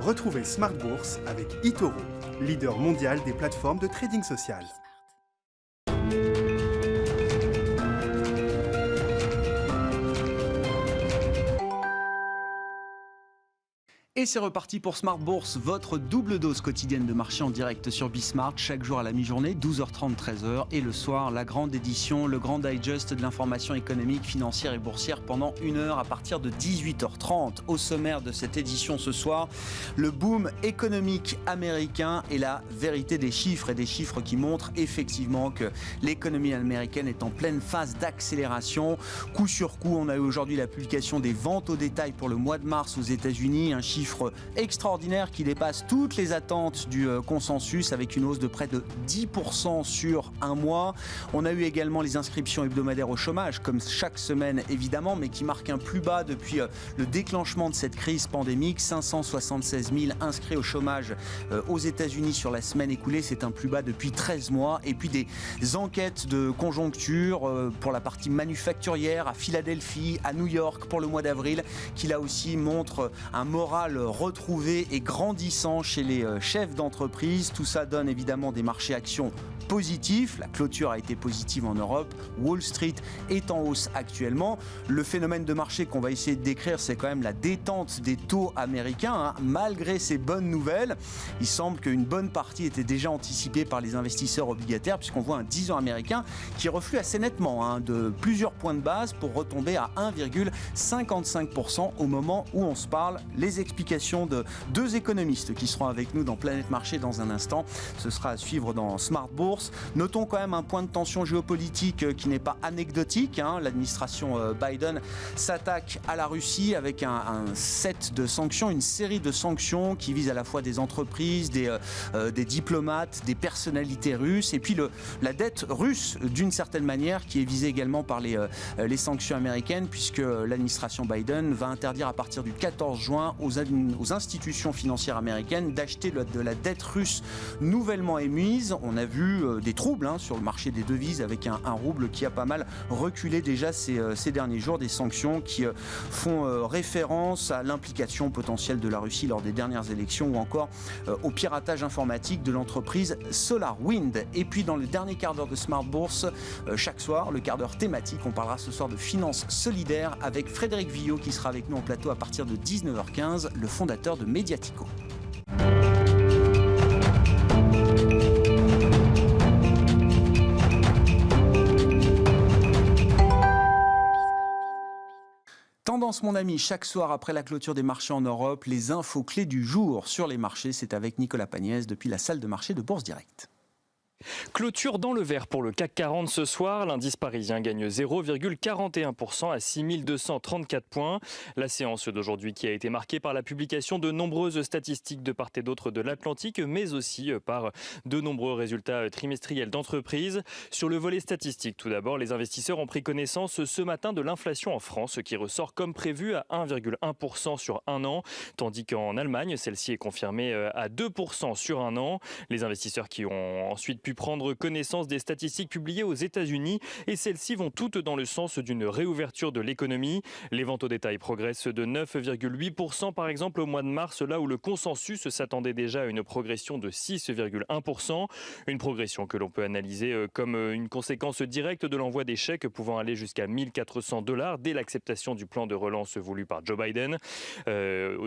Retrouvez Smart Bourse avec eToro, leader mondial des plateformes de trading social. Et c'est reparti pour Smart Bourse, votre double dose quotidienne de marché en direct sur Bismart, chaque jour à la mi-journée, 12h30, 13h, et le soir, la grande édition, le grand digest de l'information économique, financière et boursière pendant 1 heure à partir de 18h30. Au sommaire de cette édition ce soir, le boom économique américain et la vérité des chiffres, et des chiffres qui montrent effectivement que l'économie américaine est en pleine phase d'accélération. Coup sur coup, on a eu aujourd'hui la publication des ventes au détail pour le mois de mars aux États-Unis, un chiffre extraordinaire qui dépasse toutes les attentes du consensus avec une hausse de près de 10% sur un mois. On a eu également les inscriptions hebdomadaires au chômage, comme chaque semaine évidemment, mais qui marquent un plus bas depuis le déclenchement de cette crise pandémique. 576 000 inscrits au chômage aux États-Unis sur la semaine écoulée, c'est un plus bas depuis 13 mois. Et puis des enquêtes de conjoncture pour la partie manufacturière à Philadelphie, à New York pour le mois d'avril, qui là aussi montrent un moral retrouvé et grandissant chez les chefs d'entreprise. Tout ça donne évidemment des marchés actions positifs. La clôture a été positive en Europe. Wall Street est en hausse actuellement. Le phénomène de marché qu'on va essayer de décrire, c'est quand même la détente des taux américains. Malgré ces bonnes nouvelles, il semble qu'une bonne partie était déjà anticipée par les investisseurs obligataires, puisqu'on voit un 10 ans américain qui reflue assez nettement de plusieurs points de base pour retomber à 1,55% au moment où on se parle. Les explications de deux économistes qui seront avec nous dans Planète Marché dans un instant. Ce sera à suivre dans Smart Bourse. Notons quand même un point de tension géopolitique qui n'est pas anecdotique. L'administration Biden s'attaque à la Russie avec un set de sanctions, une série de sanctions qui visent à la fois des entreprises, des diplomates, des personnalités russes, et puis la dette russe d'une certaine manière qui est visée également par les sanctions américaines, puisque l'administration Biden va interdire à partir du 14 juin aux institutions financières américaines d'acheter de la dette russe nouvellement émise. On a vu des troubles sur le marché des devises avec un rouble qui a pas mal reculé déjà ces derniers jours, des sanctions qui font référence à l'implication potentielle de la Russie lors des dernières élections ou encore au piratage informatique de l'entreprise SolarWind. Et puis dans le dernier quart d'heure de Smart Bourse, chaque soir, le quart d'heure thématique, on parlera ce soir de finances solidaires avec Frédéric Villot qui sera avec nous en plateau à partir de 19h15, le fondateur de Mediatico. Tendance, mon ami, chaque soir après la clôture des marchés en Europe, les infos clés du jour sur les marchés, c'est avec Nicolas Pagnès depuis la salle de marché de Bourse Direct. Clôture dans le vert pour le CAC 40 ce soir. L'indice parisien gagne 0,41% à 6234 points. La séance d'aujourd'hui qui a été marquée par la publication de nombreuses statistiques de part et d'autre de l'Atlantique, mais aussi par de nombreux résultats trimestriels d'entreprises. Sur le volet statistique, tout d'abord, les investisseurs ont pris connaissance ce matin de l'inflation en France qui ressort comme prévu à 1,1% sur un an, tandis qu'en Allemagne, celle-ci est confirmée à 2% sur un an. Les investisseurs qui ont ensuite pu prendre connaissance des statistiques publiées aux États-Unis et celles-ci vont toutes dans le sens d'une réouverture de l'économie. Les ventes au détail progressent de 9,8% par exemple au mois de mars, là où le consensus s'attendait déjà à une progression de 6,1%. Une progression que l'on peut analyser comme une conséquence directe de l'envoi des chèques pouvant aller jusqu'à $1 400 dès l'acceptation du plan de relance voulu par Joe Biden.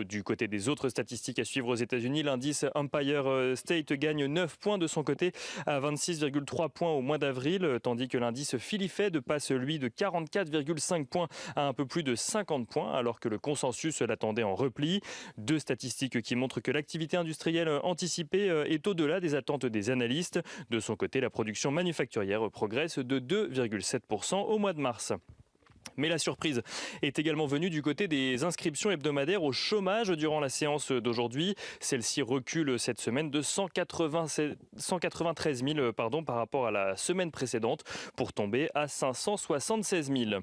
Du côté des autres statistiques à suivre aux États-Unis, l'indice Empire State gagne 9 points de son côté à 26,3 points au mois d'avril, tandis que l'indice Philly Fed passe lui de 44,5 points à un peu plus de 50 points, alors que le consensus l'attendait en repli. Deux statistiques qui montrent que l'activité industrielle anticipée est au-delà des attentes des analystes. De son côté, la production manufacturière progresse de 2,7% au mois de mars. Mais la surprise est également venue du côté des inscriptions hebdomadaires au chômage durant la séance d'aujourd'hui. Celle-ci recule cette semaine de 193 000 par rapport à la semaine précédente pour tomber à 576 000.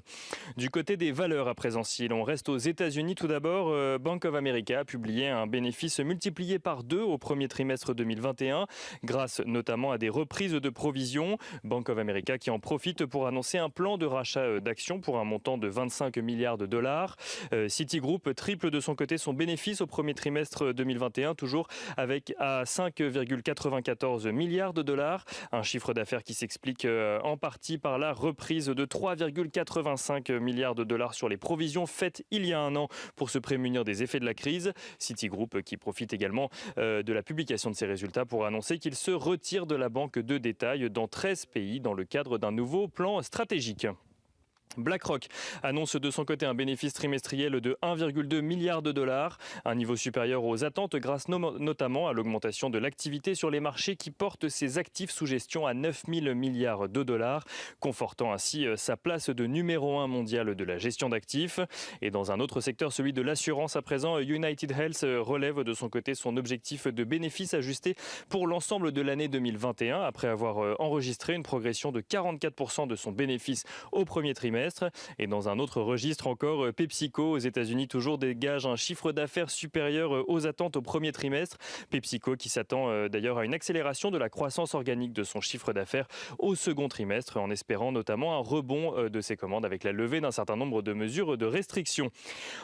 Du côté des valeurs à présent, si l'on reste aux États-Unis tout d'abord, Bank of America a publié un bénéfice multiplié par 2 au premier trimestre 2021 grâce notamment à des reprises de provisions. Bank of America qui en profite pour annoncer un plan de rachat d'actions pour un montant de 25 milliards de dollars. Citigroup triple de son côté son bénéfice au premier trimestre 2021, toujours avec à 5,94 milliards de dollars. Un chiffre d'affaires qui s'explique en partie par la reprise de 3,85 milliards de dollars sur les provisions faites il y a un an pour se prémunir des effets de la crise. Citigroup qui profite également de la publication de ses résultats pour annoncer qu'il se retire de la banque de détail dans 13 pays dans le cadre d'un nouveau plan stratégique. BlackRock annonce de son côté un bénéfice trimestriel de 1,2 milliard de dollars, un niveau supérieur aux attentes grâce notamment à l'augmentation de l'activité sur les marchés qui porte ses actifs sous gestion à 9 000 milliards de dollars, confortant ainsi sa place de numéro 1 mondial de la gestion d'actifs. Et dans un autre secteur, celui de l'assurance à présent, United Health relève de son côté son objectif de bénéfice ajusté pour l'ensemble de l'année 2021 après avoir enregistré une progression de 44% de son bénéfice au premier trimestre. Et dans un autre registre encore, PepsiCo aux États-Unis toujours dégage un chiffre d'affaires supérieur aux attentes au premier trimestre. PepsiCo qui s'attend d'ailleurs à une accélération de la croissance organique de son chiffre d'affaires au second trimestre, en espérant notamment un rebond de ses commandes avec la levée d'un certain nombre de mesures de restriction.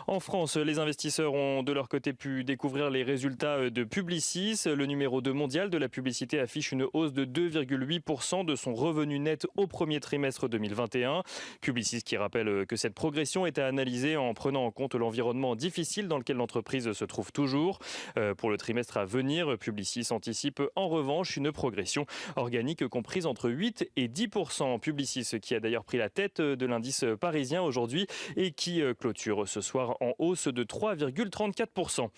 En France, les investisseurs ont de leur côté pu découvrir les résultats de Publicis. Le numéro 2 mondial de la publicité affiche une hausse de 2,8% de son revenu net au premier trimestre 2021. Publicis qui rappelle que cette progression est à analyser en prenant en compte l'environnement difficile dans lequel l'entreprise se trouve toujours. Pour le trimestre à venir, Publicis anticipe en revanche une progression organique comprise entre 8 et 10%. Publicis qui a d'ailleurs pris la tête de l'indice parisien aujourd'hui et qui clôture ce soir en hausse de 3,34%.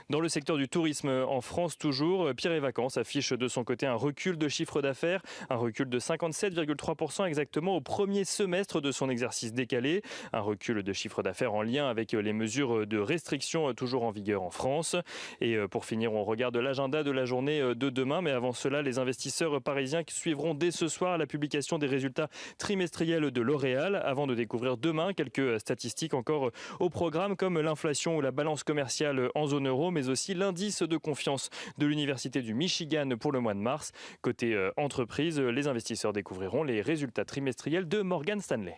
Dans le secteur du tourisme en France toujours, Pierre et Vacances affiche de son côté un recul de chiffre d'affaires, un recul de 57,3% exactement au premier semestre de son exercice décalé, un recul de chiffre d'affaires en lien avec les mesures de restriction toujours en vigueur en France. Et pour finir, on regarde l'agenda de la journée de demain, mais avant cela, les investisseurs parisiens qui suivront dès ce soir la publication des résultats trimestriels de L'Oréal, avant de découvrir demain quelques statistiques encore au programme comme l'inflation ou la balance commerciale en zone euro, mais aussi l'indice de confiance de l'Université du Michigan pour le mois de mars. Côté entreprise, les investisseurs découvriront les résultats trimestriels de Morgan Stanley.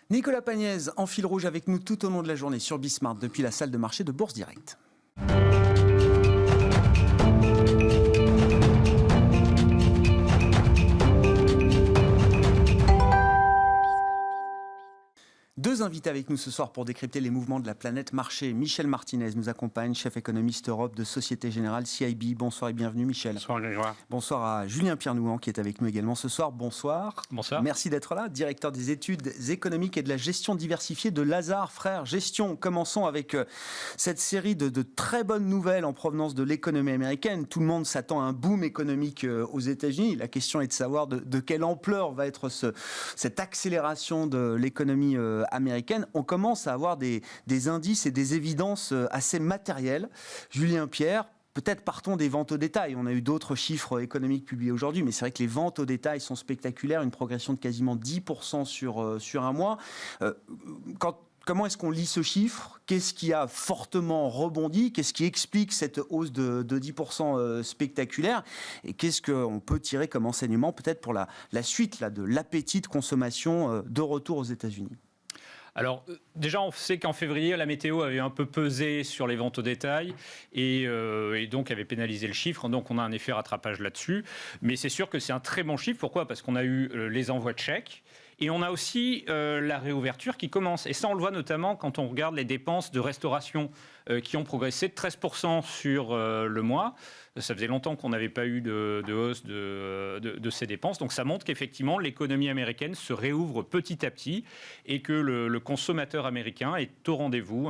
Nicolas Pagnès en fil rouge avec nous tout au long de la journée sur Bismart depuis la salle de marché de Bourse Direct. Deux invités avec nous ce soir pour décrypter les mouvements de la planète marché. Michel Martinez nous accompagne, chef économiste Europe de Société Générale CIB. Bonsoir et bienvenue Michel. Bonsoir Grégoire. Bonsoir à Julien Pierre-Nouan qui est avec nous également ce soir. Bonsoir. Bonsoir. Merci d'être là, directeur des études économiques et de la gestion diversifiée de Lazard Frères Gestion. Commençons avec cette série de très bonnes nouvelles en provenance de l'économie américaine. Tout le monde s'attend à un boom économique aux États-Unis. La question est de savoir de quelle ampleur va être cette accélération de l'économie américaine. On commence à avoir des indices et des évidences assez matérielles. Julien Pierre, peut-être partons des ventes au détail. On a eu d'autres chiffres économiques publiés aujourd'hui, mais c'est vrai que les ventes au détail sont spectaculaires, une progression de quasiment 10% sur un mois. Comment est-ce qu'on lit ce chiffre ? Qu'est-ce qui a fortement rebondi ? Qu'est-ce qui explique cette hausse de 10% spectaculaire ? Et qu'est-ce qu'on peut tirer comme enseignement peut-être pour la suite de l'appétit de consommation de retour aux États-Unis ? Alors, déjà, on sait qu'en février, la météo avait un peu pesé sur les ventes au détail et donc avait pénalisé le chiffre. Donc, on a un effet rattrapage là-dessus. Mais c'est sûr que c'est un très bon chiffre. Pourquoi ? Parce qu'on a eu les envois de chèques. Et on a aussi la réouverture qui commence. Et ça, on le voit notamment quand on regarde les dépenses de restauration qui ont progressé de 13% sur le mois. Ça faisait longtemps qu'on n'avait pas eu de hausse de ces dépenses. Donc ça montre qu'effectivement, l'économie américaine se réouvre petit à petit et que le consommateur américain est au rendez-vous.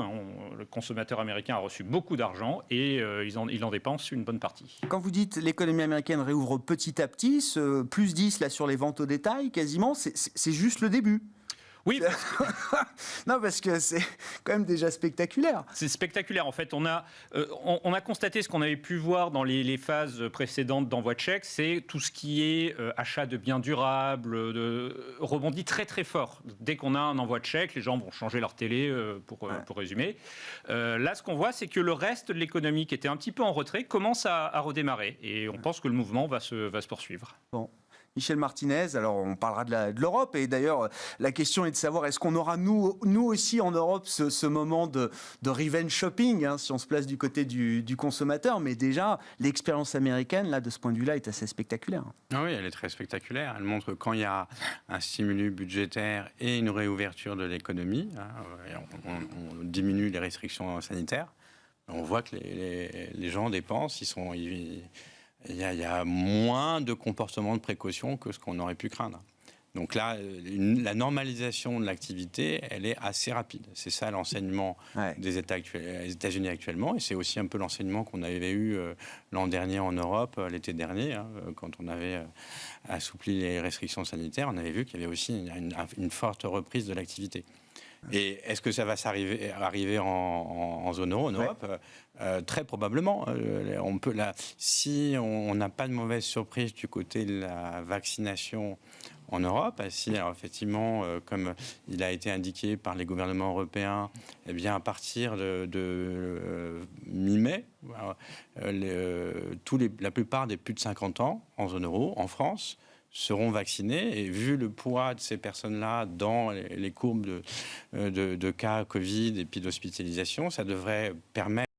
Le consommateur américain a reçu beaucoup d'argent et il en dépense une bonne partie. Quand vous dites l'économie américaine réouvre petit à petit, ce plus 10 là, sur les ventes au détail, quasiment, c'est juste le début. Oui. Non, parce que c'est quand même déjà spectaculaire. C'est spectaculaire. En fait, on a constaté ce qu'on avait pu voir dans les phases précédentes d'envoi de chèques, c'est tout ce qui est achat de biens durables, rebondit très très fort. Dès qu'on a un envoi de chèque, les gens vont changer leur télé, pour résumer. Là, ce qu'on voit, c'est que le reste de l'économie qui était un petit peu en retrait commence à redémarrer. Et on pense que le mouvement va se poursuivre. Bon. Michel Martinez, alors on parlera de l'Europe, et d'ailleurs la question est de savoir est-ce qu'on aura nous aussi en Europe ce moment de revenge shopping, hein, si on se place du côté du consommateur, mais déjà l'expérience américaine, là, de ce point de vue-là, est assez spectaculaire. Ah oui, elle est très spectaculaire. Elle montre que quand il y a un stimulus budgétaire et une réouverture de l'économie, on diminue les restrictions sanitaires, on voit que les gens dépensent, il y a moins de comportements de précaution que ce qu'on aurait pu craindre. Donc là, la normalisation de l'activité, elle est assez rapide. C'est ça l'enseignement des États-Unis actuellement, et c'est aussi un peu l'enseignement qu'on avait eu l'an dernier en Europe, l'été dernier, hein, quand on avait assoupli les restrictions sanitaires. On avait vu qu'il y avait aussi une forte reprise de l'activité. Et est-ce que ça va arriver en zone euro, en Europe ? Très probablement. Si on n'a pas de mauvaise surprise du côté de la vaccination en Europe, alors effectivement, comme il a été indiqué par les gouvernements européens, eh bien à partir de mi-mai, la plupart des plus de 50 ans en zone euro, en France, seront vaccinés, et vu le poids de ces personnes-là dans les courbes de cas Covid et puis d'hospitalisation, ça devrait permettre